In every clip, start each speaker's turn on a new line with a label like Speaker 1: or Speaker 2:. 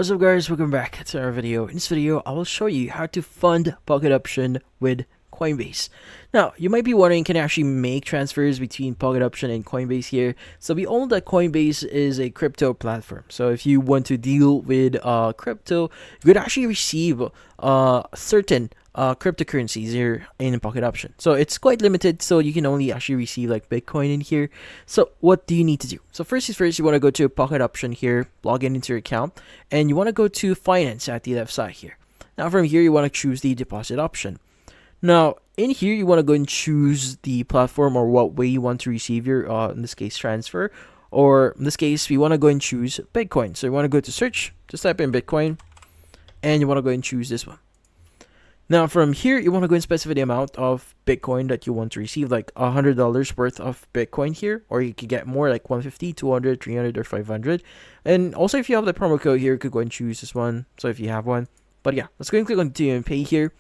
Speaker 1: What's up guys, welcome back to our video. In this video, I will show you how to fund pocket option with Coinbase. Now, you might be wondering, can I actually make transfers between pocket option and Coinbase here? So we all know that Coinbase is a crypto platform. So if you want to deal with crypto, you could actually receive certain cryptocurrencies here in pocket option. So it's quite limited, so you can only actually receive like Bitcoin in here. So what do you need to do? So first is first, you want to go to pocket option here, log in into your account, and you want to go to finance at the left side here. Now from here, you want to choose the deposit option. Now in here, you want to go and choose the platform or what way you want to receive your in this case transfer, or in this case we want to go and choose Bitcoin. So you want to go to search, just type in Bitcoin, and you want to go and choose this one. Now from here, you want to go and specify the amount of Bitcoin that you want to receive, like $100 worth of Bitcoin here, or you could get more like 150, 200, 300, or 500. And also if you have the promo code here, you could go and choose this one. So if you have one, but yeah, let's go and click on continue and pay here.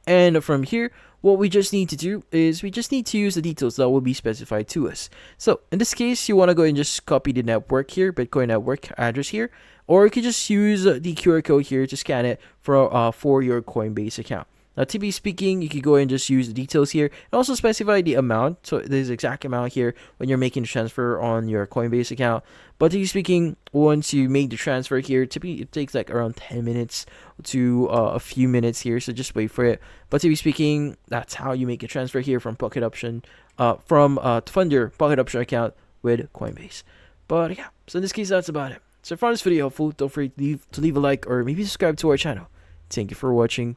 Speaker 1: And from here, what we just need to do is we just need to use the details that will be specified to us. So in this case, you want to go and just copy the network here, Bitcoin network address here, or you could just use the QR code here to scan it for your Coinbase account. Now, to be speaking, you could go and just use the details here and also specify the amount. So there's exact amount here when you're making the transfer on your Coinbase account. But to be speaking, once you make the transfer here, typically it takes like around 10 minutes to a few minutes here. So just wait for it. But to be speaking, that's how you make a transfer here from pocket option, to fund your pocket option account with Coinbase. But yeah, so in this case, that's about it. So if you found this video helpful, don't forget to leave a like or maybe subscribe to our channel. Thank you for watching.